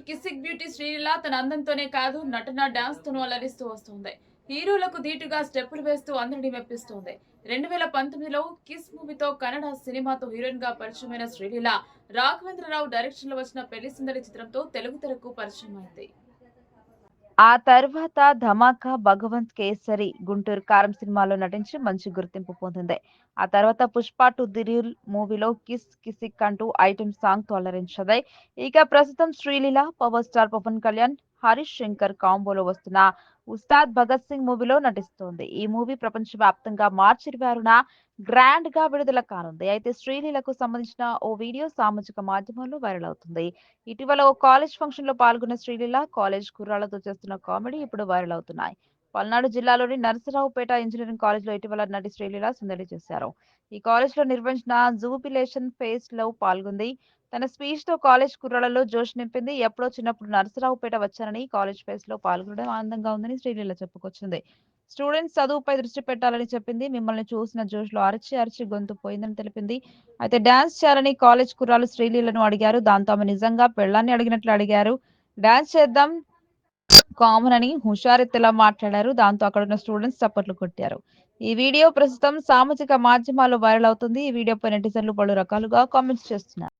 Bollywood Kissik beauty Sreeleela తన అందంతోనే కాదు నటన డాన్స్ తోనూ అలరిస్తూ వస్తుంది. హీరోలకు ధీటుగా స్టెప్పులు వేస్తూ అందరినీ మెప్పిస్తోంది. 2019లో కిస్ మూవీతో కన్నడ సినిమాతో హీరోయిన్ గా పరిచయమైన శ్రీలీల రాఘవేంద్రరావు డైరెక్షన్ లో వచ్చిన పెళ్లి సుందరి చిత్రంతో తెలుగు తెరకు పరిచయం అయింది. ఆ తర్వాత 'ధమాకా', 'భగవంత్ కేసరి', 'గుంటూరు కారం' సినిమాల్లో నటించి మంచి గుర్తింపు పొందింది. ఆ తర్వాత 'పుష్ప 2 ది రూల్' మూవీలో 'కిస్ కిసిక్' అంటూ ఐటెం సాంగ్‌తో అలరించింది. ఇక ప్రస్తుతం శ్రీలీల, పవర్ స్టార్ పవన్ కళ్యాణ్, హరీష్ శంకర్ కాంబోలో వస్తున్న 'ఉస్తాద్ భగత్ సింగ్' మూవీలో నటిస్తోంది. ఈ మూవీ ప్రపంచవ్యాప్తంగా మార్చి 26న గ్రాండ్‌గా విడుదల కానుంది. అయితే శ్రీలీలకు సంబంధించిన ఓ వీడియో సామాజిక మాధ్యమాల్లో వైరల్ అవుతుంది. ఇటీవల ఓ కాలేజ్ ఫంక్షన్‌లో పాల్గొన్న శ్రీలీల, కాలేజ్ కుర్రాళ్లతో చేస్తున్న కామెడీ ఇప్పుడు వైరల్ అవుతున్నాయి. పల్నాడు జిల్లాలోని నరసరావుపేట ఇంజనీరింగ్ కాలేజ్‌లో ఇటీవల నటి శ్రీలీల సందడి చేశారు. ఈ కాలేజ్‌లో నిర్వహించిన జూబిలేషన్ ఫెస్ట్‌లో పాల్గొంది. తన స్పీచ్‌తో కాలేజ్ కుర్రాళ్లలో జోష్ నింపింది. ఎప్పుడో చిన్నప్పుడు నరసరావుపేట వచ్చానని, కాలేజ్ ఫెస్ట్‌లో పాల్గొనడం ఆనందంగా ఉందని శ్రీలీల చెప్పుకొచ్చింది. స్టూడెంట్స్ చదువుపై దృష్టి పెట్టాలని చెప్పింది. మిమ్మల్ని చూసిన జోష్‌లో అరిచి అరిచి గొంతు పోయిందని తెలిపింది. అయితే డాన్స్ చేయాలని కాలేజ్ కుర్రాళ్ళు శ్రీలీలను అడిగారు. దాంతో ఆమె నిజంగా పెళ్ళాన్ని అడిగినట్లు అడిగారు. డాన్స్ చేద్దాం కామన్ అని హుషారెత్తేలా మాట్లాడారు. దాంతో అక్కడున్న స్టూడెంట్స్ చప్పట్లు కొట్టారు. ఈ వీడియో ప్రస్తుతం సామాజిక మాధ్యమాల్లో వైరల్ అవుతుంది. ఈ వీడియోపై నెటిజన్లు పలు రకాలుగా కామెంట్స్ చేస్తున్నారు.